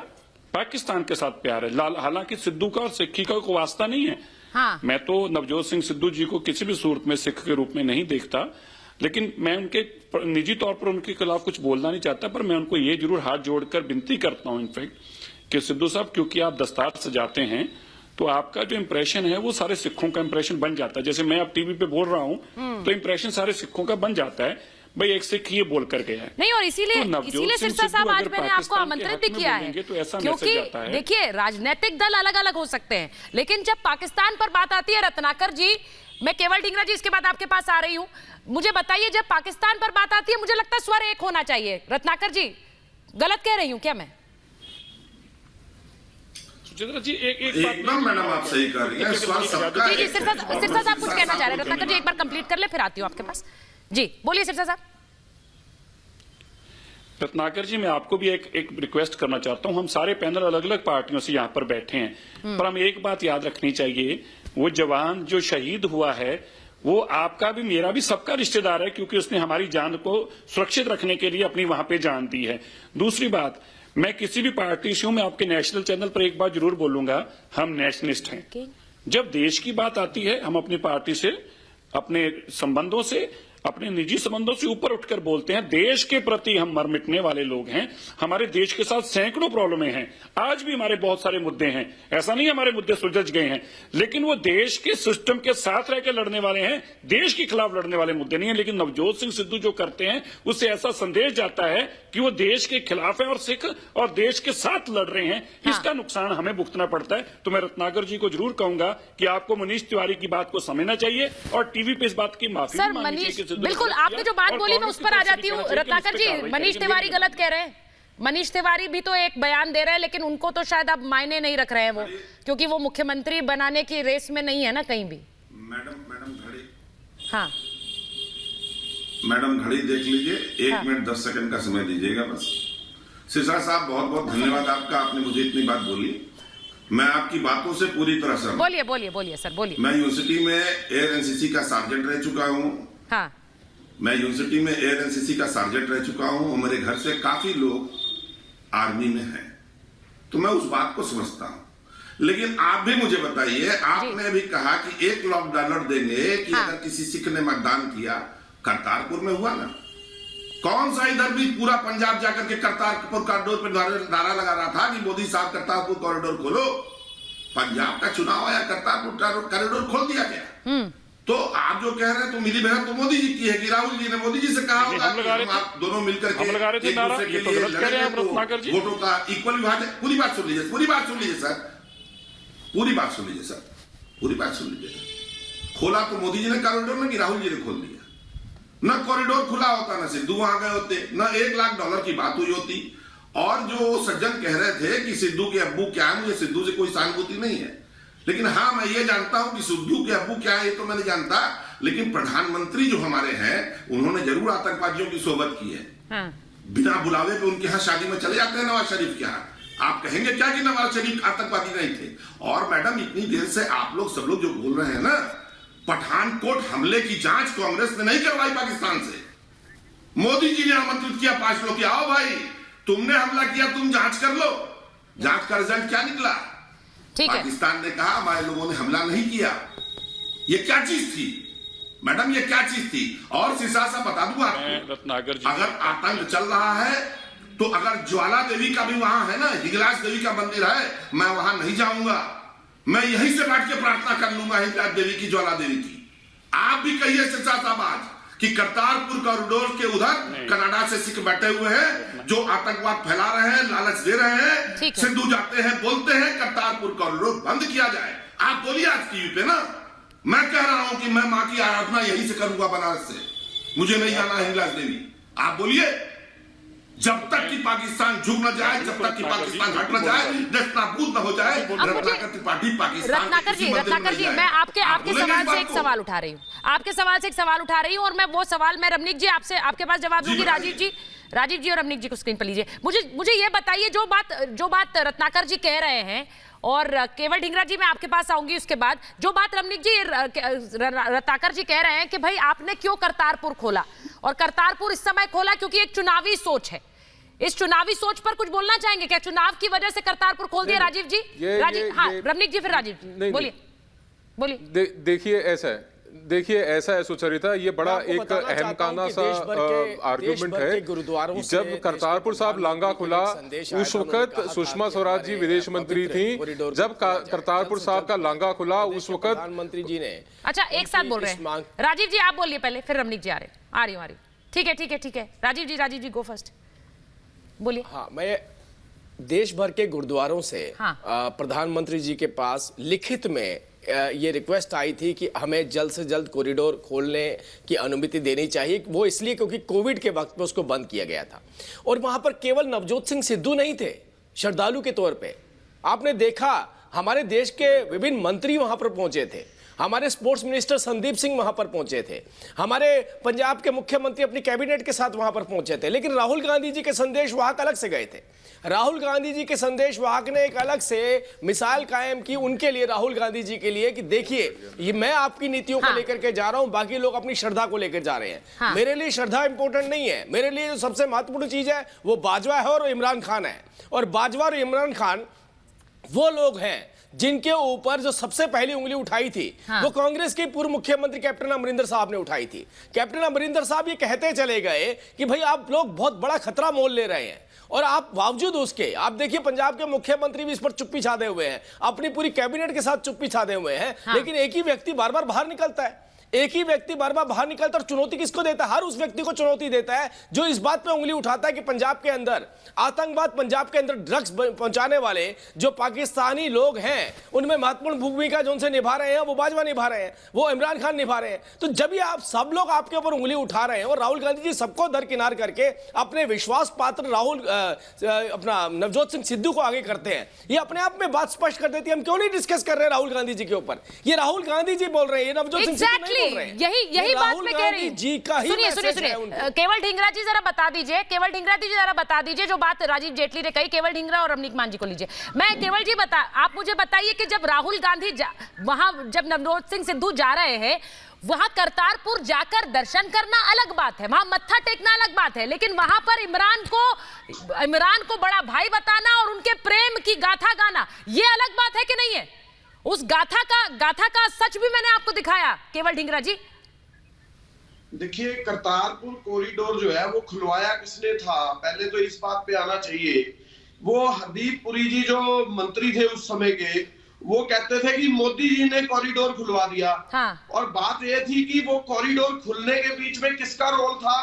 पाकिस्तान के साथ प्यार है। हालांकि सिद्धू का और सिक्खी का कोई वास्ता नहीं है। हाँ। मैं तो नवजोत सिंह सिद्धू जी को किसी भी सूरत में सिख के रूप में नहीं देखता, लेकिन मैं उनके निजी तौर पर उनके खिलाफ कुछ बोलना नहीं चाहता, पर मैं उनको ये जरूर हाथ जोड़कर विनती करता हूं इनफैक्ट कि सिद्धू साहब, क्योंकि आप दस्तार सजाते हैं तो आपका जो इंप्रेशन है वो सारे सिखों का इंप्रेशन बन जाता है। जैसे मैं अब टीवी पे बोल रहा हूं तो इंप्रेशन सारे सिखों का बन जाता है, भाई एक सिख ये बोल कर गया है। नहीं, और इसीलिए सिरसा साहब आज मैंने आपको आमंत्रित भी किया है, तो ऐसा क्योंकि देखिए राजनीतिक दल अलग अलग हो सकते हैं, लेकिन जब पाकिस्तान पर बात आती है, रत्नाकर जी, मैं केवल ढींगरा जी इसके बाद आपके पास आ रही हूं, मुझे बताइए जब पाकिस्तान पर बात आती है मुझे लगता है स्वर एक होना चाहिए। रत्नाकर जी, गलत कह रही हूं क्या मैं? जी एकदम मैडम आप सही कर रही हैं। जी सिरसा साहब कुछ कहना चाह रहे हैं। रत्नाकर जी एक बार कंप्लीट कर ले, फिर आती हूँ आपके पास। जी बोलिए सिरसा साहब। रत्नाकर जी, मैं आपको भी एक रिक्वेस्ट करना चाहता हूं। हम सारे पैनल अलग अलग पार्टियों से यहाँ पर बैठे हैं, पर हम एक बात याद रखनी चाहिए, वो जवान जो शहीद हुआ है वो आपका भी मेरा भी सबका रिश्तेदार है, क्योंकि उसने हमारी जान को सुरक्षित रखने के लिए अपनी वहां पे जान दी है। दूसरी बात, मैं किसी भी पार्टी से हूं, मैं आपके नेशनल चैनल पर एक बात जरूर बोलूंगा, हम नेशनलिस्ट हैं। जब देश की बात आती है हम अपनी पार्टी से, अपने संबंधों से, अपने निजी संबंधों से ऊपर उठकर बोलते हैं। देश के प्रति हम मर मिटने वाले लोग हैं। हमारे देश के साथ सैकड़ों प्रॉब्लमें हैं, आज भी हमारे बहुत सारे मुद्दे हैं, ऐसा नहीं हमारे मुद्दे सुलझ गए हैं, लेकिन वो देश के सिस्टम के साथ रहकर लड़ने वाले हैं, देश के खिलाफ लड़ने वाले मुद्दे नहीं है। लेकिन नवजोत सिंह सिद्धू जो करते हैं उससे ऐसा संदेश जाता है कि वो देश के खिलाफ है और सिख और देश के साथ लड़ रहे हैं। इसका नुकसान हमें भुगतना पड़ता है। तो मैं रत्नाकर जी को जरूर कहूंगा कि आपको मनीष तिवारी की बात को समझना चाहिए और टीवी पे इस बात की माफी मांगनी चाहिए। बिल्कुल, आपने जो बात बोली मैं उस पर आ जाती हूँ। रत्नाकर जी, मनीष तिवारी गलत कह रहे हैं। मनीष तिवारी भी तो एक बयान दे रहे हैं, लेकिन उनको तो शायद अब मायने नहीं रख रहे हैं वो, क्योंकि वो मुख्यमंत्री बनाने की रेस में नहीं है ना कहीं भी। मैडम घड़ी, हाँ मैडम घड़ी देख लीजिए, 1 मिनट 10 सेकंड का समय दीजिएगा बस। सिरसा साहब बहुत बहुत धन्यवाद आपका, आपने मुझे इतनी बात बोली। मैं आपकी बातों से पूरी तरह सहमत। बोलिए सर, बोलिए। मैं यूनिवर्सिटी में एयर एनसीसी का सार्जेंट रह चुका हूँ। हाँ, मैं यूनिवर्सिटी में एयर एनसीसी का सार्जेंट रह चुका हूँ और मेरे घर से काफी लोग आर्मी में हैं, तो मैं उस बात को समझता हूँ। लेकिन आप भी मुझे बताइए, आपने भी कहा कि $1 लाख देंगे कि अगर किसी सिख ने मतदान किया, करतारपुर में हुआ ना, कौन सा इधर भी पूरा पंजाब जाकर के करतारपुर कॉरिडोर पर नारा लगा रहा था कि मोदी साहब करतारपुर कॉरिडोर खोलो। पंजाब का चुनाव आया, करतारपुर कॉरिडोर खोल दिया गया। तो आप जो कह रहे हैं तो मिली भगत तो मोदी जी की है कि राहुल जी ने मोदी जी से कहा होगा कि आप दोनों मिलकर के एक दूसरे के लिए लड़ेंगे तो वोटों का इक्वल विभाजन। पूरी बात सुन लीजिए सर, पूरी बात सुन लीजिए। खोला तो मोदी जी ने कॉरिडोर में कि राहुल जी ने खोल दिया? न कॉरिडोर खुला होता, न सिद्धू वहां गए होते, न $1 लाख की बात हुई होती। और जो सज्जन कह रहे थे कि सिद्धू के अब्बू क्या है, मुझे सिद्धू से कोई सहानुभूति नहीं है, लेकिन हाँ मैं ये जानता हूं कि सिद्धू के अब्बू क्या है ये तो मैं नहीं जानता, लेकिन प्रधानमंत्री जो हमारे हैं उन्होंने जरूर आतंकवादियों की सोहबत की है। हाँ। बिना बुलावे पे उनके यहाँ शादी में चले जाते हैं नवाज शरीफ के यहाँ। आप कहेंगे क्या कि नवाज शरीफ आतंकवादी नहीं थे? और मैडम इतनी देर से आप लोग सब लोग जो बोल रहे हैं ना, पठानकोट हमले की जांच कांग्रेस ने नहीं करवाई पाकिस्तान से। मोदी जी ने आमंत्रित किया 5 लोग, आओ भाई तुमने हमला किया, तुम जांच कर लो। जांच का रिजल्ट क्या निकला? पाकिस्तान ने कहा हमारे लोगों ने हमला नहीं किया। ये क्या चीज थी मैडम, ये क्या चीज थी? और सिरसा बता दूं आपको, अगर आतंक चल रहा है तो अगर ज्वाला देवी का भी वहां है ना, हिंगलाज देवी का मंदिर है, मैं वहां नहीं जाऊंगा, मैं यहीं से बैठ के प्रार्थना कर लूंगा हिंगलाज देवी की, ज्वाला देवी की। आप भी कहिए सिरसा साहब आज कि करतारपुर कॉरिडोर के उधर कनाडा से सिख बैठे हुए हैं जो आतंकवाद फैला रहे हैं, लालच दे रहे हैं। सिद्धू जाते हैं बोलते हैं करतारपुर कॉरिडोर बंद किया जाए। आप बोलिए आज टीवी पे ना, मैं कह रहा हूं कि मैं मां की आराधना यहीं से करूंगा बनारस से, मुझे नहीं जाना हिंगलाज देवी। आप बोलिए, जब तक कि पाकिस्तान झुक न जाए, जब तक कि पाकिस्तान हट न जाए, नाबूद न हो जाए, रत्नाकर त्रिपाठी पाकिस्तान। रत्नाकर जी, मैं आपके सवाल से एक सवाल उठा रही हूँ, और मैं वो सवाल मैं रमनीक जी आपसे आपके पास जवाब दूंगी। राजीव जी और रमनीक जी को स्क्रीन पर लीजिए। मुझे ये बताइए, जो बात रत्नाकर जी कह रहे हैं और केवल ढींगरा जी, मैं आपके पास आऊंगी उसके बाद, जो बात रमनीक जी रत्नाकर जी कह रहे हैं कि भाई आपने क्यों करतारपुर खोला, और करतारपुर इस समय खोला क्योंकि एक चुनावी सोच है। इस चुनावी सोच पर कुछ बोलना चाहेंगे क्या? चुनाव की वजह से करतारपुर खोल दिया? राजीव जी, हाँ रमनीक जी, फिर राजीव जी बोलिए। देखिए ऐसा है सुचरिता, ये बड़ा एक अहमकाना सा आर्गुमेंट है। जब करतारपुर साहब लांगा खुला उस वक्त सुषमा स्वराज जी विदेश मंत्री थी। जब करतारपुर साहब का लांगा खुला उस वक्त प्रधानमंत्री जी ने, अच्छा एक साथ बोल रहे हैं, राजीव जी आप बोलिए पहले, फिर रमनीक जी आ रही हूँ। ठीक है राजीव जी गो फर्स्ट, बोलिए। हाँ, मैं देश भर के गुरुद्वारों से प्रधानमंत्री जी के पास लिखित में ये रिक्वेस्ट आई थी कि हमें जल्द से जल्द कॉरिडोर खोलने की अनुमति देनी चाहिए। वो इसलिए क्योंकि कोविड के वक्त में उसको बंद किया गया था, और वहां पर केवल नवजोत सिंह सिद्धू नहीं थे श्रद्धालु के तौर पे। आपने देखा हमारे देश के विभिन्न मंत्री वहां पर पहुंचे थे, हमारे स्पोर्ट्स मिनिस्टर संदीप सिंह वहां पर पहुंचे थे, हमारे पंजाब के मुख्यमंत्री अपनी कैबिनेट के साथ वहां पर पहुंचे थे। लेकिन राहुल गांधी जी के संदेश वाहक अलग से गए थे। राहुल गांधी जी के संदेश वाहक ने एक अलग से मिसाल कायम की उनके लिए, राहुल गांधी जी के लिए, कि देखिए ये मैं आपकी नीतियों को लेकर के जा रहा हूं, बाकी लोग अपनी श्रद्धा को लेकर जा रहे हैं। मेरे लिए श्रद्धा इंपॉर्टेंट नहीं है, मेरे लिए जो सबसे महत्वपूर्ण चीज है वो बाजवा है और इमरान खान है। और बाजवा और इमरान खान वो लोग हैं जिनके ऊपर जो सबसे पहली उंगली उठाई थी वो कांग्रेस के पूर्व मुख्यमंत्री कैप्टन अमरिंदर साहब ने उठाई थी। कैप्टन अमरिंदर साहब ये कहते चले गए कि भाई आप लोग बहुत बड़ा खतरा मोल ले रहे हैं, और आप बावजूद उसके, आप देखिए पंजाब के मुख्यमंत्री भी इस पर चुप्पी छादे हुए हैं, अपनी पूरी कैबिनेट के साथ चुप्पी छादे हुए हैं। लेकिन एक ही व्यक्ति बार बार बाहर निकलता है, एक ही व्यक्ति बार बार बाहर निकलता है, और चुनौती किसको देता है? हर उस व्यक्ति को चुनौती देता है जो इस बात पे उंगली उठाता है कि पंजाब के अंदर आतंकवाद, पंजाब के अंदर ड्रग्स पहुंचाने वाले जो पाकिस्तानी लोग हैं उनमें महत्वपूर्ण भूमिका जो उनसे निभा रहे हैं वो बाजवा निभा रहे हैं, वो इमरान खान निभा रहे हैं। तो जब ये आप सब लोग आपके ऊपर उंगली उठा रहे हैं और राहुल गांधी जी सबको दरकिनार करके अपने विश्वास पात्र अपना नवजोत सिंह सिद्धू को आगे करते हैं, ये अपने आप में बात स्पष्ट कर देती है हम क्यों नहीं डिस्कस कर रहे हैं राहुल गांधी जी के ऊपर। ये राहुल गांधी जी बोल रहे हैं, ये नवजोत सिंह सिद्धू नहीं बोल रहे हैं। यही बात मैं कह रही हूं। सुनिए केवल ढींगरा जी जरा बता दीजिए, जो बात राजीव जेटली ने कही। केवल ढींगरा और रमनीक मान जी को लीजिए। मैं केवल जी आप मुझे बताइए कि जब राहुल गांधी वहां, जब नवजोत सिंह सिद्धू जा रहे हैं, वहां करतारपुर जाकर दर्शन करना अलग बात है, वहां मत्था टेकना अलग बात है, लेकिन वहां पर इमरान को बड़ा भाई बताना और उनके प्रेम की गाथा गाना, ये अलग बात है कि नहीं है? उस गाथा का सच भी मैंने आपको दिखाया। केवल ढींगरा जी देखिए, करतारपुर कॉरिडोर जो है वो खुलवाया किसने था, पहले तो इस बात पे आना चाहिए। वो हरदीप पुरी जी जो मंत्री थे उस समय के, वो कहते थे कि मोदी जी ने कॉरिडोर खुलवा दिया। और बात ये थी कि वो कॉरिडोर खुलने के बीच में किसका रोल था?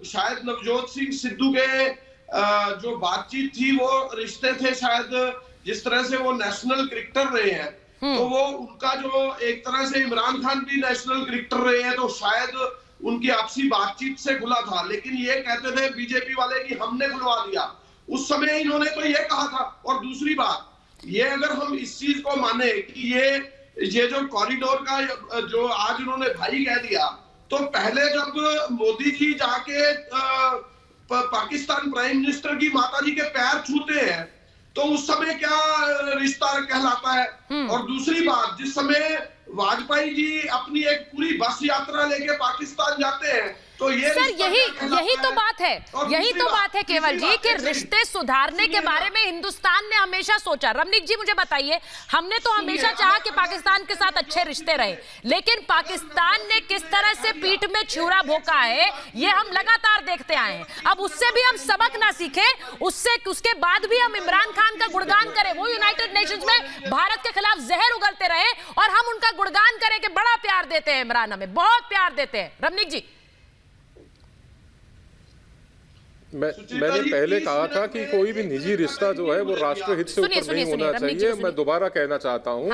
शायद नवजोत सिंह सिद्धू के जो बातचीत थी, वो रिश्ते थे शायद, जिस तरह से वो नेशनल क्रिकेटर रहे हैं, तो वो उनका जो एक तरह से इमरान खान भी नेशनल क्रिकेटर रहे हैं, तो शायद उनकी आपसी बातचीत से खुला था। लेकिन ये कहते थे बीजेपी वाले कि हमने खुलवा दिया, उस समय इन्होंने तो ये कहा था। और दूसरी बात, ये अगर हम इस चीज को माने कि ये जो कॉरिडोर का जो आज उन्होंने भाई कह दिया, तो पहले जब मोदी जी जाके पाकिस्तान प्राइम मिनिस्टर की माताजी के पैर छूते हैं, तो उस समय क्या रिश्ता कहलाता है? और दूसरी बात, जिस समय वाजपेयी जी अपनी एक पूरी बस यात्रा लेके पाकिस्तान जाते हैं, तो ये सर यही तो बात है केवल जी कि रिश्ते सुधारने के बारे में हिंदुस्तान ने हमेशा सोचा। रमनीक जी मुझे बताइए, हमने तो हमेशा चाहा कि पाकिस्तान के साथ अच्छे रिश्ते रहे, लेकिन पाकिस्तान ने किस तरह से पीठ में छुरा भोंका है ये हम लगातार देखते आए हैं। अब उससे भी हम सबक ना सीखे, उसके बाद भी हम इमरान खान का गुणगान करें, वो यूनाइटेड नेशंस में भारत के खिलाफ जहर उगलते रहे, और हम उनका गुणगान करें कि बड़ा प्यार देते हैं इमरान, हमें बहुत प्यार देते हैं। रमनीक जी मैंने पहले कहा था कि कोई भी निजी रिश्ता जो है वो राष्ट्रहित से ऊपर नहीं होना चाहिए। मैं दोबारा कहना चाहता हूं,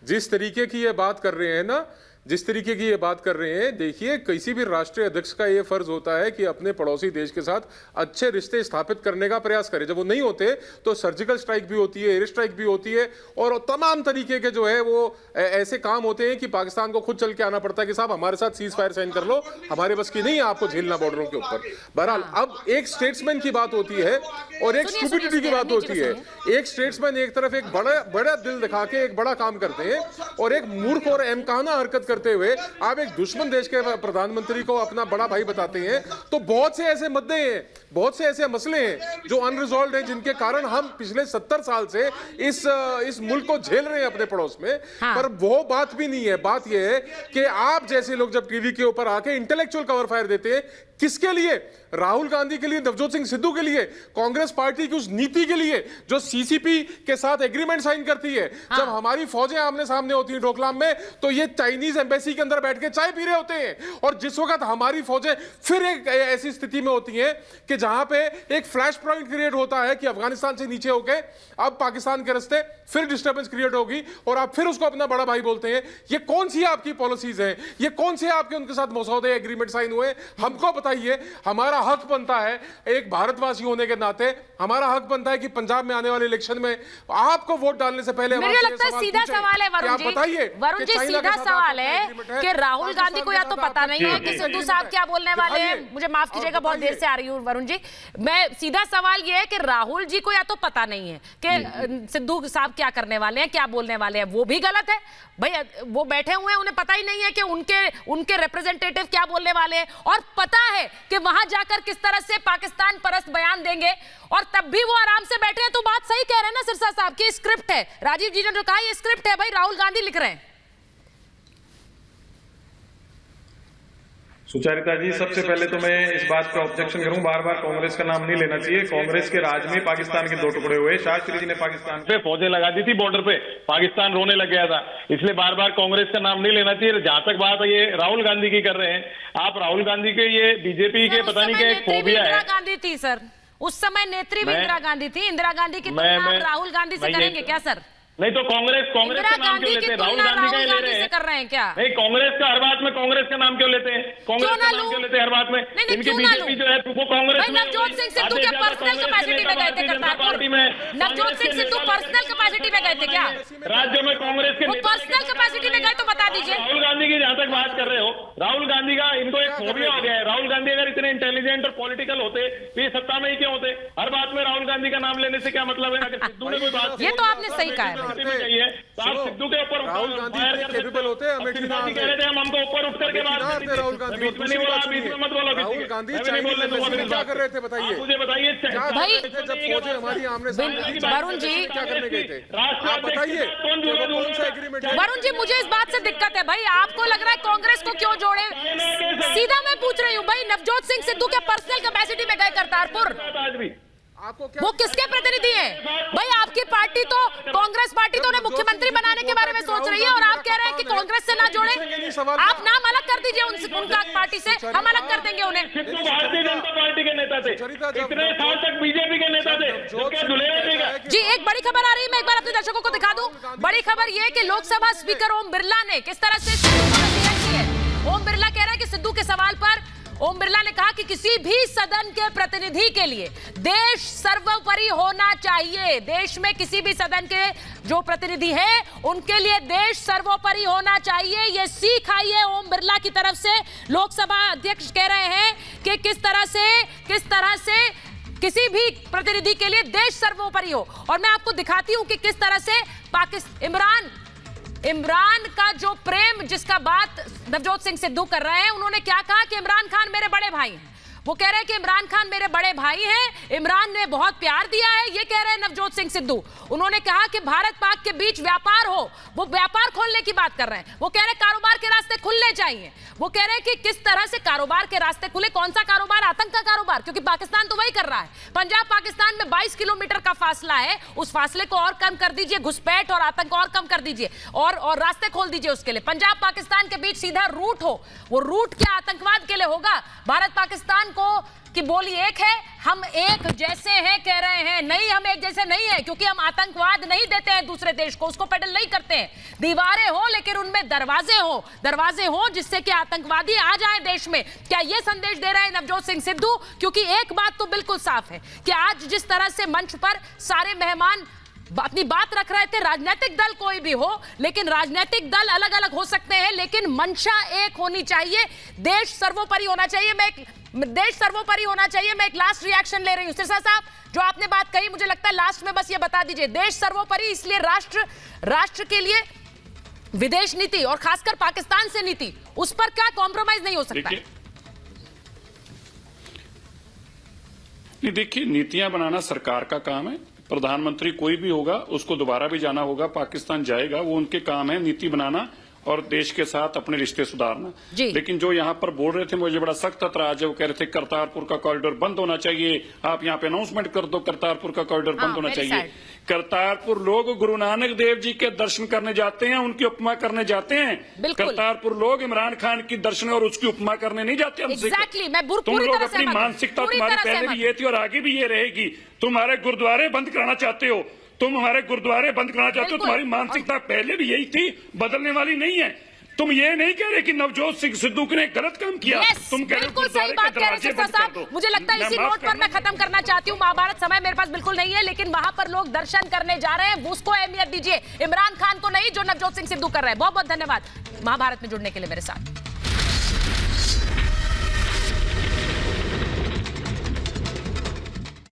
जिस तरीके की ये बात कर रहे हैं ना जिस तरीके की ये बात कर रहे हैं, देखिए किसी भी राष्ट्रीय अध्यक्ष का ये फर्ज होता है कि अपने पड़ोसी देश के साथ अच्छे रिश्ते स्थापित करने का प्रयास करे। जब वो नहीं होते तो सर्जिकल स्ट्राइक भी होती है, एयर स्ट्राइक भी होती है, और तमाम तरीके के जो है वो ऐसे काम होते हैं कि पाकिस्तान को खुद चल के आना पड़ता है कि साहब हमारे साथ सीज फायर साइन कर लो, हमारे बस की नहीं है आपको झेलना बॉर्डरों के ऊपर। बहरहाल अब एक स्टेट्समैन की बात होती है और एक स्टूपिडिटी की बात होती है। एक स्टेट्समैन एक तरफ एक बड़ा दिल दिखा के एक बड़ा काम करते हैं और एक मूर्ख और अहमकाना हरकत करते हुए आप एक दुश्मन देश के प्रधानमंत्री को अपना बड़ा भाई बताते हैं। तो बहुत से ऐसे मुद्दे हैं, बहुत से ऐसे मसले हैं जो अनरिजॉल्व हैं, जिनके कारण हम पिछले 70 साल से इस मुल्क को झेल रहे हैं अपने पड़ोस में। हाँ। पर वो बात भी नहीं है। बात यह है कि आप जैसे लोग जब टीवी के ऊपर आके इंटेलेक्चुअल कवर फायर देते हैं, किसके लिए? राहुल गांधी के लिए, नवजोत सिंह सिद्धू के लिए, कांग्रेस पार्टी की उस नीति के लिए जो सीसीपी के साथ एग्रीमेंट साइन करती है। हाँ। जब हमारी फौजें आमने सामने होती हैं डोकलाम में, तो ये चाइनीज एम्बेसी के अंदर बैठ के चाय पी रहे होते हैं। और जिस वक्त हमारी फौजें फिर एक ऐसी स्थिति में होती हैं कि जहां पे एक फ्लैश पॉइंट क्रिएट होता है कि अफगानिस्तान से नीचे होके अब पाकिस्तान के रास्ते फिर डिस्टर्बेंस क्रिएट होगी और आप फिर उसको अपना बड़ा भाई बोलते हैं। ये कौन सी आपकी पॉलिसीज हैं? ये कौन से आपके उनके साथ मसौदे एग्रीमेंट साइन हुए? हमको बताइए। हमारा हक बनता है, एक भारतवासी होने के नाते हमारा हक बनता है कि पंजाब में आने वाले इलेक्शन में आपको वोट डालने से पहले मुझे लगता है सीधा सवाल है वरुण जी। वरुण जी, सीधा सवाल है कि राहुल गांधी को या तो पता नहीं है कि सिद्धू साहब क्या बोलने वाले हैं। मुझे माफ कीजिएगा, बहुत देर से आ रही हूँ वरुण जी। मैं सीधा सवाल ये है कि राहुल जी को या तो पता नहीं है कि सिद्धू साहब क्या करने वाले हैं, क्या बोलने वाले हैं। वो भी गलत है भाई, वो बैठे हुए हैं, उन्हें पता ही नहीं है कि उनके रिप्रेजेंटेटिव क्या बोलने वाले हैं, और पता है कि वहां जाकर किस तरह से पाकिस्तान परस्त बयान देंगे, और तब भी वो आराम से बैठे हैं। तो बात सही कह रहे हैं ना सिरसा साहब की स्क्रिप्ट है। राजीव जी ने जो कहा ये स्क्रिप्ट है भाई, राहुल गांधी लिख रहे हैं। सुचारिता जी, सबसे पहले तो मैं इस बात का ऑब्जेक्शन करूं, बार बार कांग्रेस का नाम नहीं लेना चाहिए। कांग्रेस के राज में पाकिस्तान के 2 टुकड़े हुए। शास्त्री जी ने पाकिस्तान पे फौजें लगा दी थी बॉर्डर पे, पाकिस्तान रोने लग गया था, इसलिए बार बार कांग्रेस का नाम नहीं लेना चाहिए। जहां तक बात ये राहुल गांधी की कर रहे हैं आप, राहुल गांधी के ये बीजेपी के पता नहीं क्या एक फोबिया है। इंदिरा गांधी थी सर, उस समय नेत्री भी इंदिरा गांधी थी। इंदिरा गांधी की तुलना राहुल गांधी से करेंगे क्या सर? नहीं तो कांग्रेस का नाम क्यों लेते हैं? राहुल गांधी का ले रहे हैं, कर रहे हैं क्या? नहीं, कांग्रेस का हर बात में कांग्रेस का नाम क्यों लेते हैं? कांग्रेस का नाम क्यों लेते हैं हर बात में? इनकी बीजेपी जो है वो कांग्रेस में। नवजोत सिंह सिद्धू के पर्सनल कैपेसिटी में गए थे करतारपुर में? नवजोत सिंह सिद्धू पर्सनल कैपेसिटी में गए थे क्या? राज्यों में कांग्रेस के पर्सनल कैपेसिटी में गए तो बता दीजिए। राहुल गांधी की जहां तक बात कर रहे हो, राहुल गांधी का इनको एक फोबिया हो गया है। राहुल गांधी अगर इतने इंटेलिजेंट और पॉलिटिकल होते तो ये सत्ता में ही क्यों होते? हर बात में राहुल गांधी का नाम लेने से क्या मतलब है? अगर सिद्धू ने कोई बात, ये तो आपने सही कहा है। तो आप सिद्धू के ऊपर राहुल गांधी कैपेबल होते हैं, अमेठी ना कह रहे थे हम हमको ऊपर उठ करके बात करते थे। राहुल गांधी बीच में नहीं बोला, बीच में मत बोलो। राहुल गांधी क्या कर रहे थे बताइए? मुझे बताइए भाई, जब फौजें हमारी आमने सामने वरुण जी क्या करने गए थे आप बताइए? कौन सा एग्रीमेंट? वरुण जी, मुझे इस बात से दिक्कत है भाई, आपको लग रहा है कांग्रेस को क्यों जोड़े? सीधा मैं पूछ रही हूँ भाई, नवजोत सिंह सिद्धू के पर्सनल कैपेसिटी में गए करतारपुर, वो किसके प्रतिनिधि हैं? भाई आपकी पार्टी तो, कांग्रेस पार्टी तो उन्हें मुख्यमंत्री बनाने के बारे में सोच रही है, और आप कह रहे हैं कि कांग्रेस से ना जोड़े। आप नाम अलग कर दीजिए उनका पार्टी से, हम अलग कर देंगे उन्हें। भारतीय जनता पार्टी के नेता थे, इतने साल तक बीजेपी के नेता थे, जी। एक बड़ी खबर आ रही है, मैं एक बार अपने दर्शकों को दिखा दूं। बड़ी खबर यह कि लोकसभा स्पीकर ओम बिरला ने किस तरह से सिद्धू को नसीहत की है। ओम बिरला कह रहे हैं कि सिद्धू के सवाल पर ओम बिरला ने कहा कि किसी भी सदन के प्रतिनिधि के लिए देश सर्वोपरि होना चाहिए। देश में किसी भी सदन के जो प्रतिनिधि है उनके लिए देश सर्वोपरि होना चाहिए। ये सीख आई है ओम बिरला की तरफ से। लोकसभा अध्यक्ष कह रहे हैं कि किस तरह से किसी भी प्रतिनिधि के लिए देश सर्वोपरि हो। और मैं आपको दिखाती हूं कि किस तरह से इमरान का जो प्रेम, जिसका बात नवजोत सिंह सिद्धू कर रहे हैं, उन्होंने क्या कहा कि इमरान खान मेरे बड़े भाई हैं। वो कह रहे हैं कि इमरान खान मेरे बड़े भाई हैं, इमरान ने बहुत प्यार दिया है, ये कह रहे हैं नवजोत सिंह सिद्धू। उन्होंने कहा कि भारत पाक के बीच व्यापार हो, वो व्यापार खोलने की बात कर रहे हैं। वो कह रहे हैं कारोबार के रास्ते खुलने चाहिए। वो कह रहे हैं कि किस तरह से कारोबार के रास्ते खुले, कौन सा कारोबार? आतंक का कारोबार, क्योंकि पाकिस्तान तो वही कर रहा है। पंजाब पाकिस्तान में 22 किलोमीटर का फासला है, उस फासले को और कम कर दीजिए, घुसपैठ और आतंक और कम कर दीजिए, और रास्ते खोल दीजिए उसके लिए। पंजाब पाकिस्तान के बीच सीधा रूट हो, वो रूट क्या आतंकवाद के लिए होगा? भारत पाकिस्तान को कि बोली एक है, हम एक जैसे हैं कह रहे हैं। नहीं, हम एक जैसे नहीं है, क्योंकि हम आतंकवाद नहीं देते हैं दूसरे देश को, उसको पेडल नहीं करते हैं। दीवारें हो लेकिन उनमें दरवाजे हो जिससे कि आतंकवादी आ जाए देश में। क्या यह संदेश दे रहे हैं नवजोत सिंह सिद्धू? क्योंकि एक बात तो बिल्कुल साफ है कि आज जिस तरह से मंच पर सारे मेहमान अपनी बात रख रहे थे, राजनीतिक दल कोई भी हो, लेकिन राजनीतिक दल अलग अलग हो सकते हैं, लेकिन मंशा एक होनी चाहिए, देश सर्वोपरि होना चाहिए। मैं एक लास्ट रिएक्शन ले रही हूं। सिरसा साहब, जो आपने बात कही, मुझे लगता है लास्ट में बस ये बता दीजिए, देश सर्वोपरि इसलिए राष्ट्र के लिए विदेश नीति और खासकर पाकिस्तान से नीति, उस पर क्या कॉम्प्रोमाइज नहीं हो सकता? देखिए, नीतियां बनाना सरकार का काम है। प्रधानमंत्री कोई भी होगा, उसको दोबारा भी जाना होगा, पाकिस्तान जाएगा, वो उनके काम है नीति बनाना और देश के साथ अपने रिश्ते सुधारना। लेकिन जो यहाँ पर बोल रहे थे, मुझे बड़ा सख्त एतराज है। वो कह रहे थे करतारपुर का कॉरिडोर बंद होना चाहिए, आप यहाँ पे अनाउंसमेंट कर दो करतारपुर का कॉरिडोर बंद होना चाहिए। करतारपुर लोग गुरु नानक देव जी के दर्शन करने जाते हैं, उनकी उपमा करने जाते हैं। करतारपुर लोग इमरान खान की दर्शन और उसकी उपमा करने नहीं जाते। तुम लोग अपनी मानसिकता तुम्हारी पहले भी ये थी और आगे भी ये रहेगी। तुम्हारे गुरुद्वारे बंद कराना चाहते हो, तुम्हारी मानसिकता पहले भी यही थी, बदलने वाली नहीं है। तुम ये नहीं कह रहे कि नवजोत सिंह सिद्धू ने गलत काम किया। तुम कह रहे हो सही बात कह रहे हैं साहब। मुझे लगता है इसी नोट पर मैं खत्म करना चाहती हूँ। महाभारत समय मेरे पास बिल्कुल नहीं है, लेकिन वहां पर लोग दर्शन करने जा रहे हैं, उसको अहमियत दीजिए, इमरान खान को नहीं, जो नवजोत सिंह सिद्धू कर रहे हैं। बहुत बहुत धन्यवाद महाभारत में जुड़ने के लिए मेरे साथ।